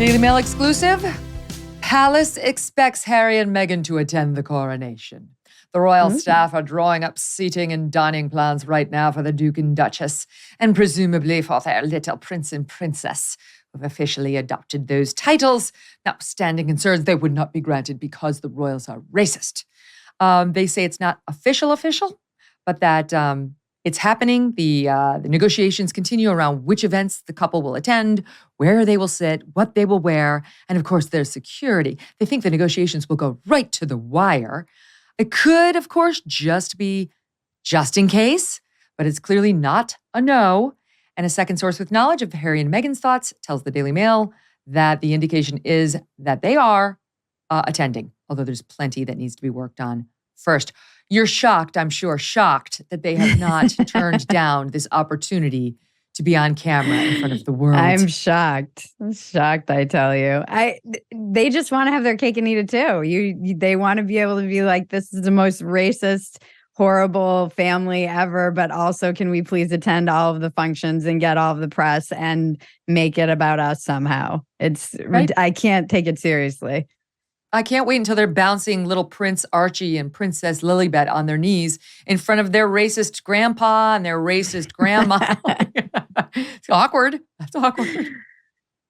Daily Mail exclusive. Palace expects Harry and Meghan to attend the coronation. The royal staff are drawing up seating and dining plans right now for the Duke and Duchess, and presumably for their little prince and princess, who've officially adopted those titles, notwithstanding concerns they would not be granted because the royals are racist. They say it's not official, but that it's happening. The negotiations continue around which events the couple will attend, where they will sit, what they will wear, and of course, their security. They think the negotiations will go right to the wire. It could, of course, just be just in case, but it's clearly not a no. And a second source with knowledge of Harry and Meghan's thoughts tells the Daily Mail that the indication is that they are attending, although there's plenty that needs to be worked on first. You're shocked, I'm sure, shocked that they have not turned down this opportunity to be on camera in front of the world. I'm shocked. I tell you. They just want to have their cake and eat it too. They want to be able to be like, this is the most racist, horrible family ever, but also can we please attend all of the functions and get all of the press and make it about us somehow? It's right? I can't take it seriously. I can't wait until they're bouncing little Prince Archie and Princess Lilibet on their knees in front of their racist grandpa and their racist grandma. It's awkward. That's awkward.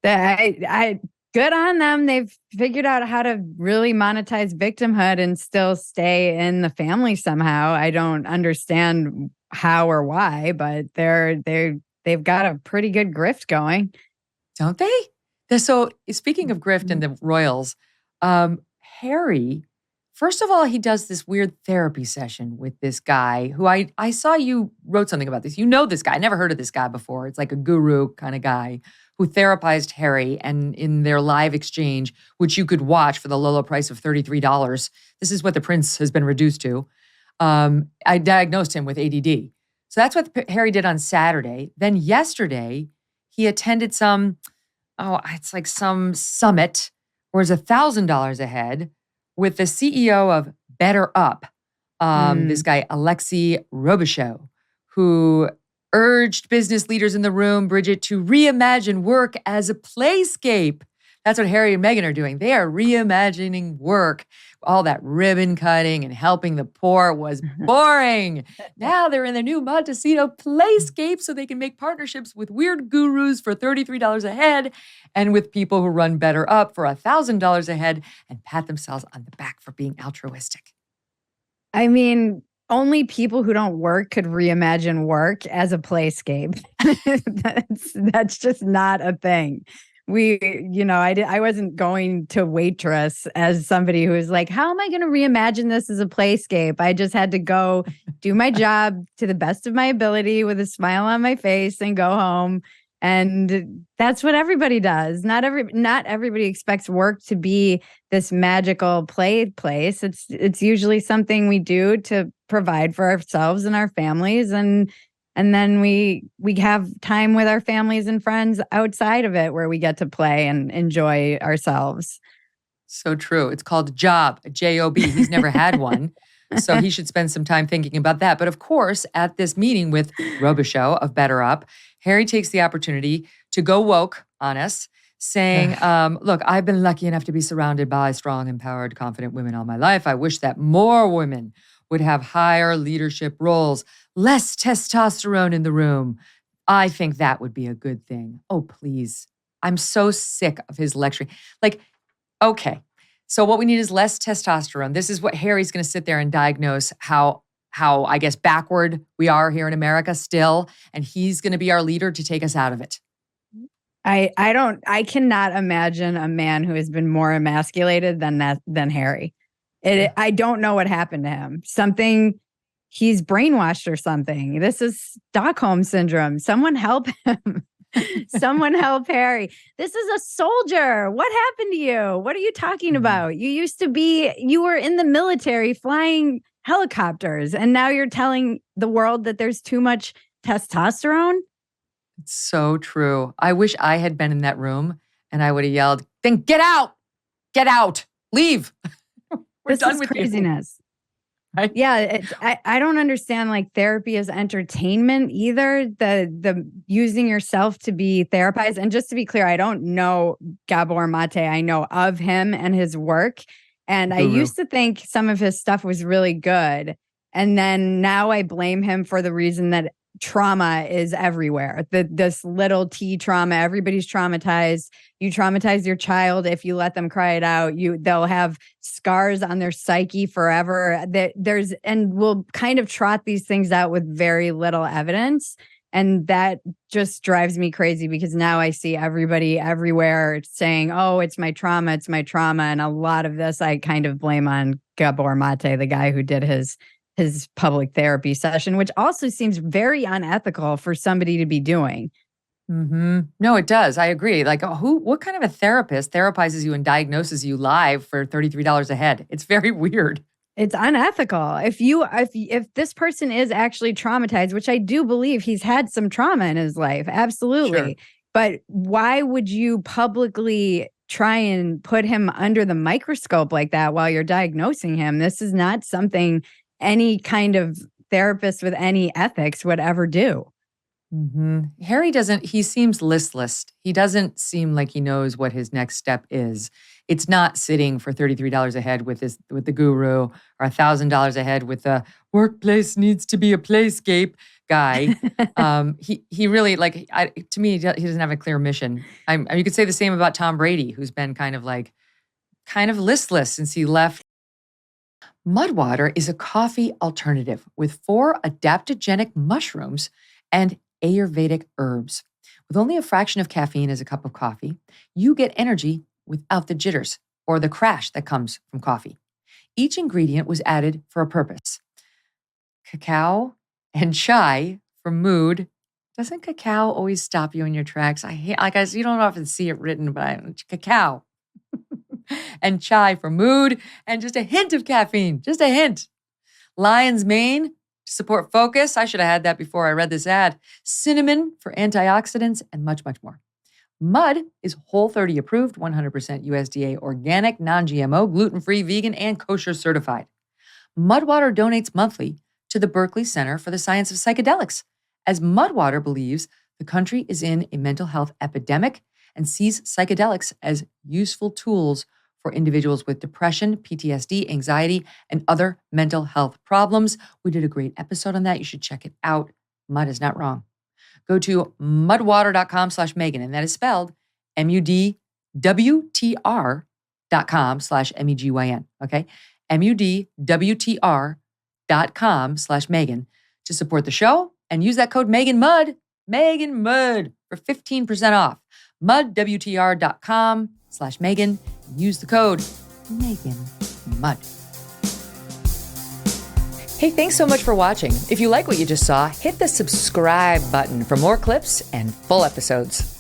Good on them. They've figured out how to really monetize victimhood and still stay in the family somehow. I don't understand how or why, but they've got a pretty good grift going. Don't they? So speaking of grift and the royals, Harry, first of all, he does this weird therapy session with this guy who I saw you wrote something about this. You know this guy. I never heard of this guy before. It's like a guru kind of guy who therapized Harry, and in their live exchange, which you could watch for the low, low price of $33. This is what the prince has been reduced to. I diagnosed him with ADD. So that's what Harry did on Saturday. Then yesterday, he attended some summit where it's $1,000 a head with the CEO of Better Up, this guy, Alexei Robichaud, who urged business leaders in the room, Bridget, to reimagine work as a playscape. That's what Harry and Meghan are doing. They are reimagining work. All that ribbon cutting and helping the poor was boring. Now they're in their new Montecito playscape so they can make partnerships with weird gurus for $33 a head and with people who run Better Up for $1,000 a head and pat themselves on the back for being altruistic. I mean, only people who don't work could reimagine work as a playscape. That's just not a thing. I wasn't going to waitress as somebody who was like, how am I going to reimagine this as a playscape? I just had to go do my job to the best of my ability with a smile on my face and go home. And that's what everybody does. Not everybody expects work to be this magical place. It's usually something we do to provide for ourselves and our families, and then we have time with our families and friends outside of it where we get to play and enjoy ourselves. So true. It's called a job, a J-O-B. He's never had one. So he should spend some time thinking about that. But of course, at this meeting with Robichaud of Better Up, Harry takes the opportunity to go woke on us, saying, look, I've been lucky enough to be surrounded by strong, empowered, confident women all my life. I wish that more women would have higher leadership roles, less testosterone in the room. I think that would be a good thing. Oh, please. I'm so sick of his lecturing. Like, okay, so what we need is less testosterone. This is what Harry's going to sit there and diagnose how I guess backward we are here in America still, and he's going to be our leader to take us out of it. I cannot imagine a man who has been more emasculated than Harry. I don't know what happened to him. He's brainwashed or something. This is Stockholm syndrome. Someone help him. Someone help Harry. This is a soldier. What happened to you? What are you talking about? You were in the military flying helicopters, and now you're telling the world that there's too much testosterone? It's so true. I wish I had been in that room and I would have yelled, then get out, leave. We're done with craziness. right? Yeah, I don't understand like therapy as entertainment either. The using yourself to be therapized. And just to be clear, I don't know Gabor Mate. I know of him and his work. And I used to think some of his stuff was really good. And then now I blame him for the reason that trauma is everywhere. This little T trauma, everybody's traumatized. You traumatize your child if you let them cry it out. They'll have scars on their psyche forever. And we'll kind of trot these things out with very little evidence. And that just drives me crazy because now I see everybody everywhere saying, oh, it's my trauma. And a lot of this I kind of blame on Gabor Mate, the guy who did his public therapy session, which also seems very unethical for somebody to be doing. Mm-hmm. No, it does. I agree. Like, what kind of a therapist therapizes you and diagnoses you live for $33 a head? It's very weird. It's unethical. If this person is actually traumatized, which I do believe he's had some trauma in his life, absolutely. Sure. But why would you publicly try and put him under the microscope like that while you're diagnosing him? This is not something any kind of therapist with any ethics would ever do. Mm-hmm. Harry he seems listless. He doesn't seem like he knows what his next step is. It's not sitting for $33 a head with the guru, or $1,000 a head with the workplace needs to be a playscape guy. He really, to me, he doesn't have a clear mission. You could say the same about Tom Brady, who's been kind of listless since he left. Mudwater is a coffee alternative with 4 adaptogenic mushrooms and Ayurvedic herbs. With only a fraction of caffeine as a cup of coffee, you get energy without the jitters or the crash that comes from coffee. Each ingredient was added for a purpose. Cacao and chai for mood. Doesn't cacao always stop you in your tracks? You don't often see it written, but cacao. And chai for mood, and just a hint of caffeine, just a hint. Lion's mane to support focus. I should have had that before I read this ad. Cinnamon for antioxidants, and much, much more. Mud is Whole30 approved, 100% USDA organic, non-GMO, gluten-free, vegan, and kosher certified. Mudwater donates monthly to the Berkeley Center for the Science of Psychedelics, as Mudwater believes the country is in a mental health epidemic and sees psychedelics as useful tools for individuals with depression, PTSD, anxiety, and other mental health problems. We did a great episode on that. You should check it out. Mud is not wrong. Go to mudwater.com/Megyn, and that is spelled MUDWTR.com/MEGYN. Okay? MUDWTR.com/Megyn to support the show and use that code MEGANMUD, for 15% off. MUDWTR.com/Megyn. Use the code MEGANMUD. Hey, thanks so much for watching. If you like what you just saw, hit the subscribe button for more clips and full episodes.